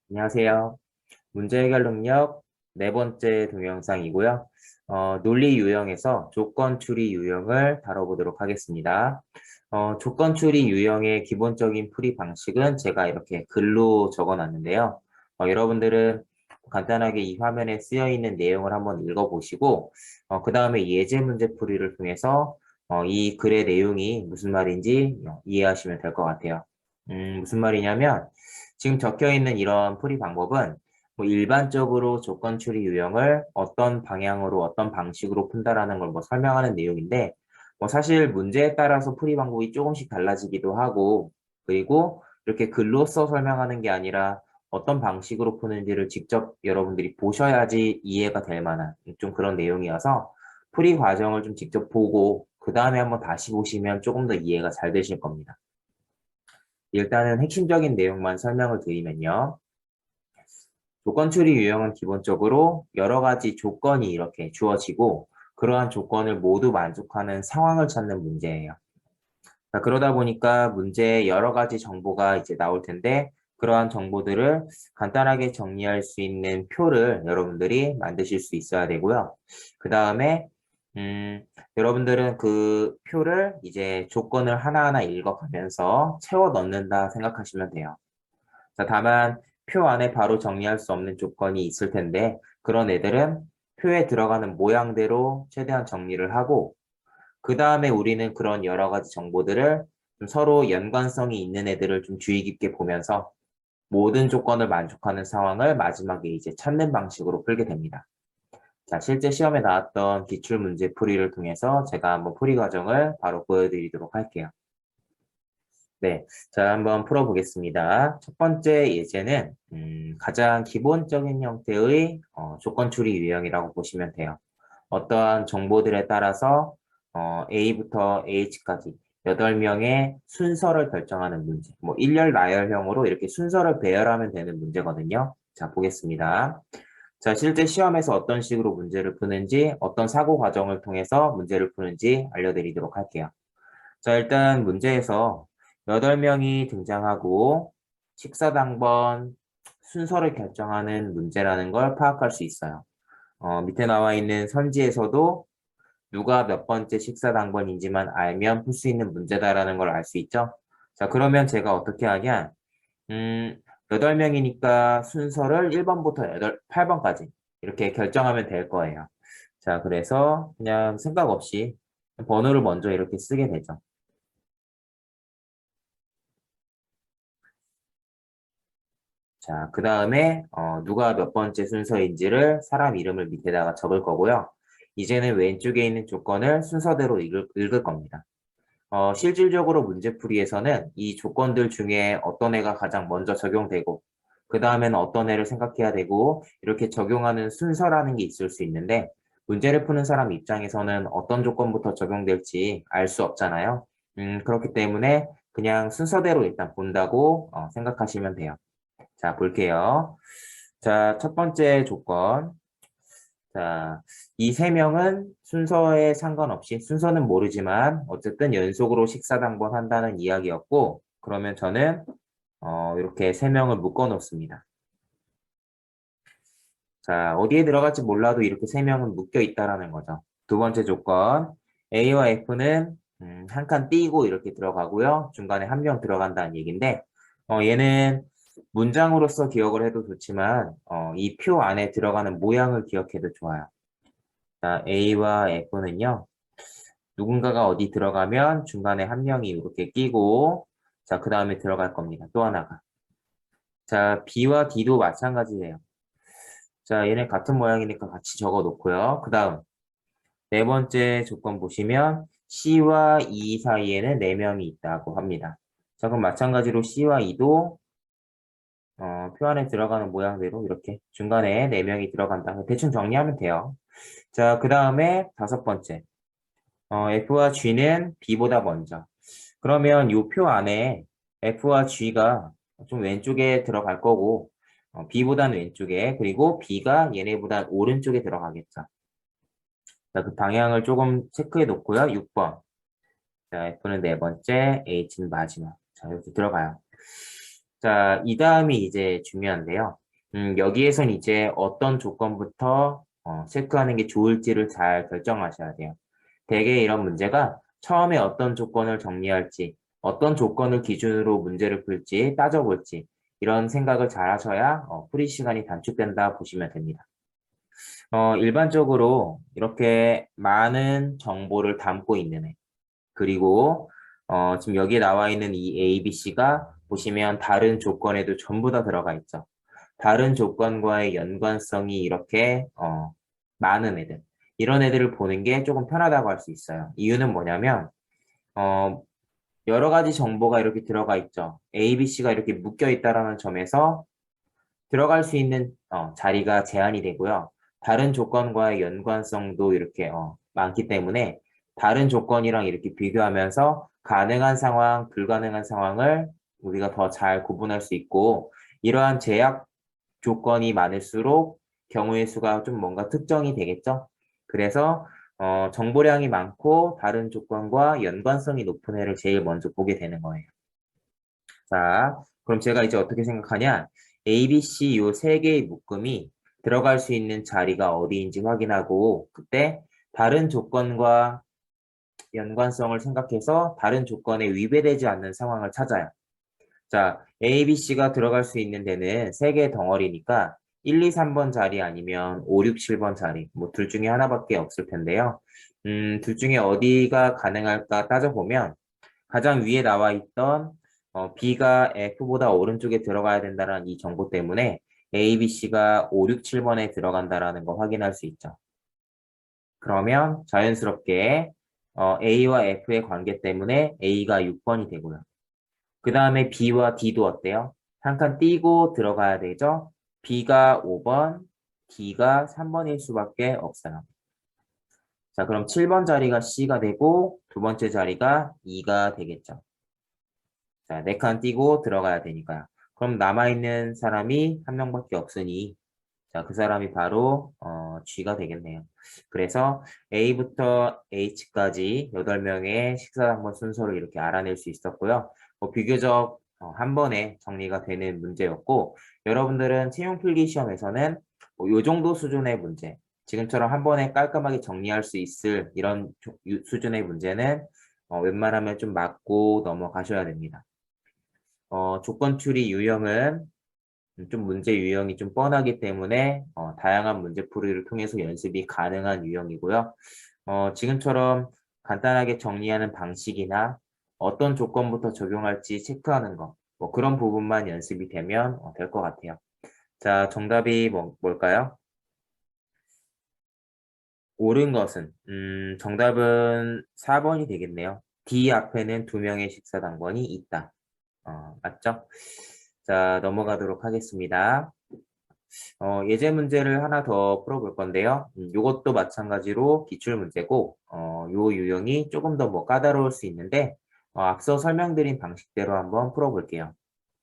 안녕하세요. 문제 해결 능력 네 번째 동영상이고요. 논리 유형에서 조건 추리 유형을 다뤄보도록 하겠습니다. 조건 추리 유형의 기본적인 풀이 방식은 제가 이렇게 글로 적어놨는데요. 여러분들은 간단하게 이 화면에 쓰여 있는 내용을 한번 읽어보시고, 그 다음에 예제 문제 풀이를 통해서 이 글의 내용이 무슨 말인지 이해하시면 될 것 같아요. 무슨 말이냐면, 지금 적혀 있는 이런 풀이 방법은 뭐 일반적으로 조건 추리 유형을 어떤 방향으로 어떤 방식으로 푼다라는 걸 뭐 설명하는 내용인데 뭐 사실 문제에 따라서 풀이 방법이 조금씩 달라지기도 하고 그리고 이렇게 글로써 설명하는 게 아니라 어떤 방식으로 푸는지를 직접 여러분들이 보셔야지 이해가 될 만한 좀 그런 내용이어서 풀이 과정을 좀 직접 보고 그 다음에 한번 다시 보시면 조금 더 이해가 잘 되실 겁니다. 일단은 핵심적인 내용만 설명을 드리면요. 조건 추리 유형은 기본적으로 여러 가지 조건이 이렇게 주어지고 그러한 조건을 모두 만족하는 상황을 찾는 문제예요. 자, 그러다 보니까 문제에 여러 가지 정보가 이제 나올 텐데 그러한 정보들을 간단하게 정리할 수 있는 표를 여러분들이 만드실 수 있어야 되고요. 그 다음에 여러분들은 그 표를 이제 조건을 하나하나 읽어가면서 채워 넣는다 생각하시면 돼요. 자, 다만 표 안에 바로 정리할 수 없는 조건이 있을 텐데 그런 애들은 표에 들어가는 모양대로 최대한 정리를 하고 그 다음에 우리는 그런 여러 가지 정보들을 좀 서로 연관성이 있는 애들을 좀 주의 깊게 보면서 모든 조건을 만족하는 상황을 마지막에 이제 찾는 방식으로 풀게 됩니다. 자, 실제 시험에 나왔던 기출문제 풀이를 통해서 제가 한번 풀이 과정을 바로 보여드리도록 할게요. 네, 자, 한번 풀어보겠습니다. 첫 번째 예제는 가장 기본적인 형태의 조건 추리 유형이라고 보시면 돼요. 어떠한 정보들에 따라서 A부터 H까지 8명의 순서를 결정하는 문제. 뭐 일렬 나열형으로 이렇게 순서를 배열하면 되는 문제거든요. 자, 보겠습니다. 자, 실제 시험에서 어떤 식으로 문제를 푸는지, 어떤 사고 과정을 통해서 문제를 푸는지 알려드리도록 할게요. 자, 일단 문제에서 8명이 등장하고 식사당번 순서를 결정하는 문제라는 걸 파악할 수 있어요. 밑에 나와 있는 선지에서도 누가 몇 번째 식사당번인지만 알면 풀 수 있는 문제다라는 걸 알 수 있죠. 자, 그러면 제가 어떻게 하냐? 8명이니까 순서를 1번부터 8번까지 이렇게 결정하면 될 거예요. 자, 그래서 그냥 생각 없이 번호를 먼저 이렇게 쓰게 되죠. 자, 그 다음에 누가 몇 번째 순서인지를 사람 이름을 밑에다가 적을 거고요. 이제는 왼쪽에 있는 조건을 순서대로 읽을 겁니다. 실질적으로 문제풀이에서는 이 조건들 중에 어떤 애가 가장 먼저 적용되고 그 다음에는 어떤 애를 생각해야 되고 이렇게 적용하는 순서라는 게 있을 수 있는데 문제를 푸는 사람 입장에서는 어떤 조건부터 적용될지 알 수 없잖아요. 그렇기 때문에 그냥 순서대로 일단 본다고 생각하시면 돼요. 자, 볼게요. 자, 첫 번째 조건. 자, 이 세 명은 순서에 상관없이, 순서는 모르지만, 어쨌든 연속으로 식사당번 한다는 이야기였고, 그러면 저는, 이렇게 세 명을 묶어 놓습니다. 자, 어디에 들어갈지 몰라도 이렇게 세 명은 묶여 있다라는 거죠. 두 번째 조건. A와 F는 한 칸 띄고 이렇게 들어가고요. 중간에 한 명 들어간다는 얘기인데, 얘는 문장으로서 기억을 해도 좋지만, 이 표 안에 들어가는 모양을 기억해도 좋아요. 자, A와 F는요, 누군가가 어디 들어가면 중간에 한 명이 이렇게 끼고, 자, 그 다음에 들어갈 겁니다. 또 하나가. 자, B와 D도 마찬가지예요. 자, 얘네 같은 모양이니까 같이 적어 놓고요. 그 다음, 네 번째 조건 보시면 C와 E 사이에는 4명이 있다고 합니다. 자, 그럼 마찬가지로 C와 E도 표 안에 들어가는 모양대로 이렇게 중간에 4명이 들어간다. 대충 정리하면 돼요. 자, 그 다음에 다섯 번째. F와 G는 B보다 먼저. 그러면 이 표 안에 F와 G가 좀 왼쪽에 들어갈 거고, B보다는 왼쪽에, 그리고 B가 얘네보다 오른쪽에 들어가겠죠. 자, 그 방향을 조금 체크해 놓고요. 6번. 자, F는 네 번째, H는 마지막. 자, 이렇게 들어가요. 자, 이 다음이 이제 중요한데요. 여기에선 이제 어떤 조건부터 체크하는 게 좋을지를 잘 결정하셔야 돼요. 대개 이런 문제가 처음에 어떤 조건을 정리할지, 어떤 조건을 기준으로 문제를 풀지 따져볼지 이런 생각을 잘 하셔야 풀이 시간이 단축된다 보시면 됩니다. 일반적으로 이렇게 많은 정보를 담고 있는 애, 그리고 지금 여기에 나와 있는 이 A, B, C가 보시면 다른 조건에도 전부 다 들어가 있죠. 다른 조건과의 연관성이 이렇게 많은 애들. 이런 애들을 보는 게 조금 편하다고 할 수 있어요. 이유는 뭐냐면 어, 여러 가지 정보가 이렇게 들어가 있죠. A, B, C가 이렇게 묶여 있다라는 점에서 들어갈 수 있는 자리가 제한이 되고요. 다른 조건과의 연관성도 이렇게 많기 때문에 다른 조건이랑 이렇게 비교하면서 가능한 상황, 불가능한 상황을 우리가 더 잘 구분할 수 있고 이러한 제약 조건이 많을수록 경우의 수가 좀 뭔가 특정이 되겠죠. 그래서 정보량이 많고 다른 조건과 연관성이 높은 애를 제일 먼저 보게 되는 거예요. 자, 그럼 제가 이제 어떻게 생각하냐? A, B, C 요 세 개의 묶음이 들어갈 수 있는 자리가 어디인지 확인하고 그때 다른 조건과 연관성을 생각해서 다른 조건에 위배되지 않는 상황을 찾아요. 자, A, B, C가 들어갈 수 있는 데는 세 개의 덩어리니까 1, 2, 3번 자리 아니면 5, 6, 7번 자리 뭐 둘 중에 하나밖에 없을 텐데요. 둘 중에 어디가 가능할까 따져보면 가장 위에 나와 있던 B가 F보다 오른쪽에 들어가야 된다는 이 정보 때문에 A, B, C가 5, 6, 7번에 들어간다는 거 확인할 수 있죠. 그러면 자연스럽게 A와 F의 관계 때문에 A가 6번이 되고요. 그 다음에 B와 D도 어때요? 한 칸 띄고 들어가야 되죠? B가 5번, D가 3번일 수밖에 없어요. 자, 그럼 7번 자리가 C가 되고 두 번째 자리가 E가 되겠죠. 자, 4칸 띄고 들어가야 되니까요. 그럼 남아있는 사람이 한 명밖에 없으니 자, 그 사람이 바로 G가 되겠네요. 그래서 A부터 H까지 8명의 식사당번 순서를 이렇게 알아낼 수 있었고요. 비교적 한 번에 정리가 되는 문제였고 여러분들은 채용 필기 시험에서는 이 정도 수준의 문제, 지금처럼 한 번에 깔끔하게 정리할 수 있을 이런 수준의 문제는 웬만하면 좀 맞고 넘어가셔야 됩니다. 조건 추리 유형은 좀 문제 유형이 좀 뻔하기 때문에 다양한 문제풀이를 통해서 연습이 가능한 유형이고요. 지금처럼 간단하게 정리하는 방식이나 어떤 조건부터 적용할지 체크하는 거, 뭐 그런 부분만 연습이 되면 될 것 같아요. 자, 정답이 뭘까요? 옳은 것은 정답은 4번이 되겠네요. D 앞에는 2명의 식사당번이 있다. 맞죠? 자, 넘어가도록 하겠습니다. 예제 문제를 하나 더 풀어볼 건데요. 이것도 마찬가지로 기출 문제고, 요 유형이 조금 더 뭐 까다로울 수 있는데, 앞서 설명드린 방식대로 한번 풀어볼게요.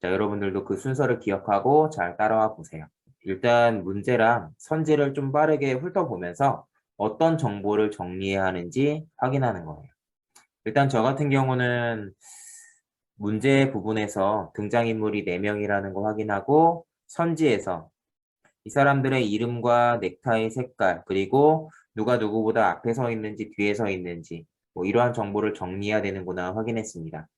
자, 여러분들도 그 순서를 기억하고 잘 따라와 보세요. 일단 문제랑 선지를 좀 빠르게 훑어보면서 어떤 정보를 정리해야 하는지 확인하는 거예요. 일단 저 같은 경우는 문제 부분에서 등장인물이 4명이라는 거 확인하고 선지에서 이 사람들의 이름과 넥타이 색깔, 그리고 누가 누구보다 앞에 서 있는지 뒤에 서 있는지 뭐 이러한 정보를 정리해야 되는구나 확인했습니다.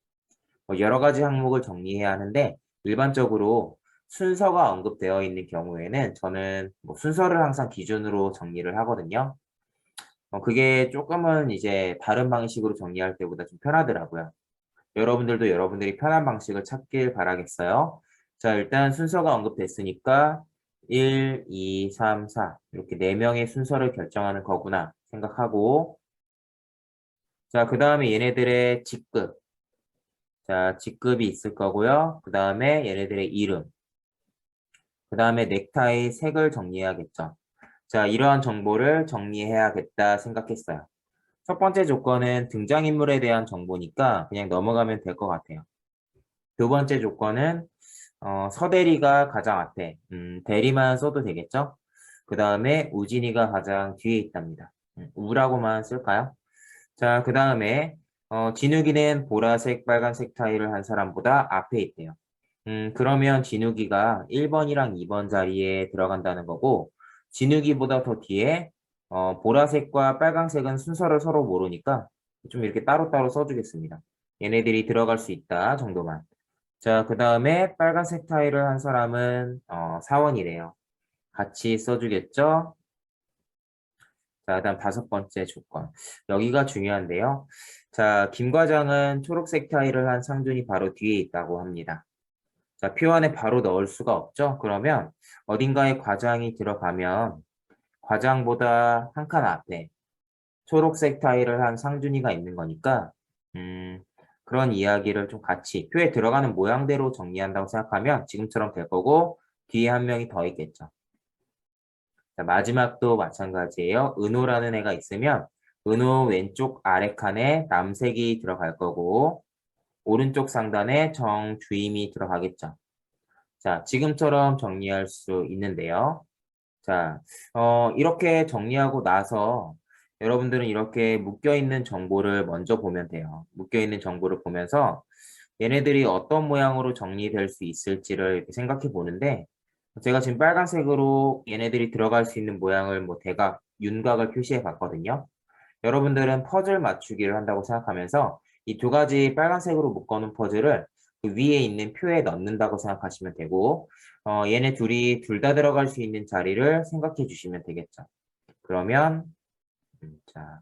여러 가지 항목을 정리해야 하는데 일반적으로 순서가 언급되어 있는 경우에는 저는 뭐 순서를 항상 기준으로 정리를 하거든요. 그게 조금은 이제 다른 방식으로 정리할 때보다 좀 편하더라고요. 여러분들도 여러분들이 편한 방식을 찾길 바라겠어요. 자, 일단 순서가 언급됐으니까 1, 2, 3, 4 이렇게 4명의 순서를 결정하는 거구나 생각하고 자, 그 다음에 얘네들의 직급 자, 직급이 있을 거고요. 그 다음에 얘네들의 이름 그 다음에 넥타이 색을 정리해야겠죠. 자, 이러한 정보를 정리해야겠다 생각했어요. 첫 번째 조건은 등장인물에 대한 정보니까 그냥 넘어가면 될 것 같아요. 두 번째 조건은 서대리가 가장 앞에, 대리만 써도 되겠죠? 그 다음에 우진이가 가장 뒤에 있답니다. 우라고만 쓸까요? 자, 그 다음에 진욱이는 보라색, 빨간색 타일을 한 사람보다 앞에 있대요. 그러면 진욱이가 1번이랑 2번 자리에 들어간다는 거고, 진욱이보다 더 뒤에 보라색과 빨강색은 순서를 서로 모르니까 좀 이렇게 따로따로 써주겠습니다. 얘네들이 들어갈 수 있다 정도만. 자, 그 다음에 빨간색 타일을 한 사람은 사원이래요. 같이 써주겠죠? 자, 그다음 5번째 조건. 여기가 중요한데요. 자, 김 과장은 초록색 타일을 한 상준이 바로 뒤에 있다고 합니다. 자, 표 안에 바로 넣을 수가 없죠? 그러면 어딘가에 과장이 들어가면 과장보다 한 칸 앞에 초록색 타일을 한 상준이가 있는 거니까 그런 이야기를 좀 같이 표에 들어가는 모양대로 정리한다고 생각하면 지금처럼 될 거고 뒤에 한 명이 더 있겠죠. 자, 마지막도 마찬가지예요. 은호라는 애가 있으면 은호 왼쪽 아래 칸에 남색이 들어갈 거고 오른쪽 상단에 정주임이 들어가겠죠. 자, 지금처럼 정리할 수 있는데요. 자, 이렇게 정리하고 나서 여러분들은 이렇게 묶여있는 정보를 먼저 보면 돼요. 묶여있는 정보를 보면서 얘네들이 어떤 모양으로 정리될 수 있을지를 이렇게 생각해 보는데 제가 지금 빨간색으로 얘네들이 들어갈 수 있는 모양을 뭐 대각, 윤곽을 표시해 봤거든요. 여러분들은 퍼즐 맞추기를 한다고 생각하면서 이 두 가지 빨간색으로 묶어놓은 퍼즐을 그 위에 있는 표에 넣는다고 생각하시면 되고 얘네 둘이 둘 다 들어갈 수 있는 자리를 생각해 주시면 되겠죠. 그러면 자,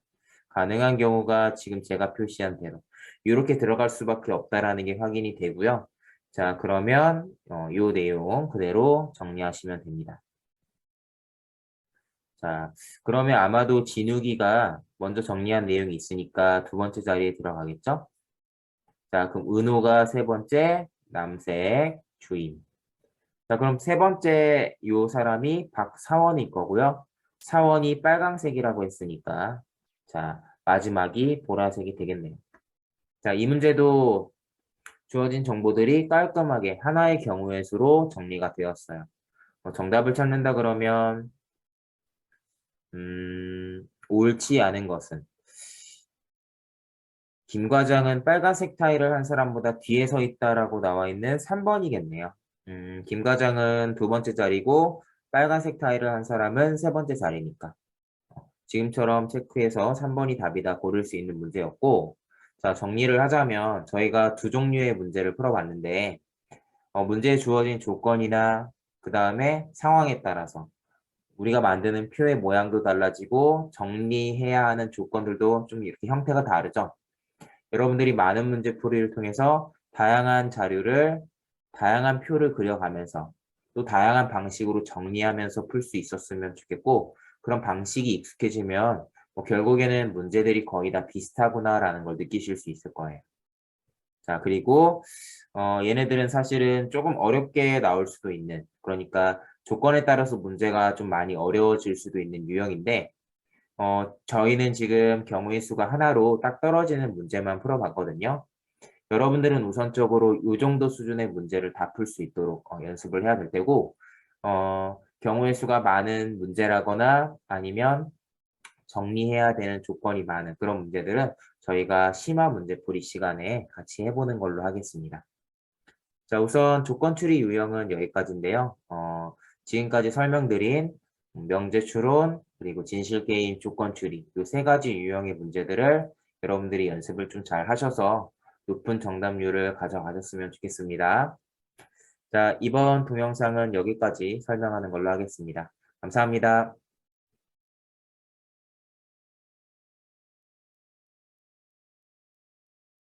가능한 경우가 지금 제가 표시한 대로 이렇게 들어갈 수밖에 없다라는 게 확인이 되고요. 자, 그러면 이 내용 그대로 정리하시면 됩니다. 자, 그러면 아마도 진욱이가 먼저 정리한 내용이 있으니까 두 번째 자리에 들어가겠죠? 자, 그럼 은호가 세 번째, 남색, 주임. 자, 그럼 세 번째 요 사람이 박사원일 거고요. 사원이 빨강색이라고 했으니까 자, 마지막이 보라색이 되겠네요. 자, 이 문제도 주어진 정보들이 깔끔하게 하나의 경우의 수로 정리가 되었어요. 정답을 찾는다 그러면 옳지 않은 것은 김 과장은 빨간색 타일을 한 사람보다 뒤에 서 있다라고 나와 있는 3번이겠네요. 김 과장은 두 번째 자리고 빨간색 타일을 한 사람은 세 번째 자리니까. 지금처럼 체크해서 3번이 답이다 고를 수 있는 문제였고 자 정리를 하자면 저희가 두 종류의 문제를 풀어봤는데 문제에 주어진 조건이나 그 다음에 상황에 따라서 우리가 만드는 표의 모양도 달라지고 정리해야 하는 조건들도 좀 이렇게 형태가 다르죠. 여러분들이 많은 문제풀이를 통해서 다양한 자료를 다양한 표를 그려가면서 또 다양한 방식으로 정리하면서 풀 수 있었으면 좋겠고 그런 방식이 익숙해지면 뭐 결국에는 문제들이 거의 다 비슷하구나라는 걸 느끼실 수 있을 거예요. 자, 그리고 얘네들은 사실은 조금 어렵게 나올 수도 있는 그러니까 조건에 따라서 문제가 좀 많이 어려워질 수도 있는 유형인데 저희는 지금 경우의 수가 하나로 딱 떨어지는 문제만 풀어봤거든요. 여러분들은 우선적으로 이 정도 수준의 문제를 다 풀 수 있도록 연습을 해야 될 테고 경우의 수가 많은 문제라거나 아니면 정리해야 되는 조건이 많은 그런 문제들은 저희가 심화 문제풀이 시간에 같이 해보는 걸로 하겠습니다. 자, 우선 조건 추리 유형은 여기까지인데요. 지금까지 설명드린 명제 추론 그리고 진실 게임 조건 추리 이 세 가지 유형의 문제들을 여러분들이 연습을 좀 잘 하셔서 높은 정답률을 가져가셨으면 좋겠습니다. 자, 이번 동영상은 여기까지 설명하는 걸로 하겠습니다. 감사합니다.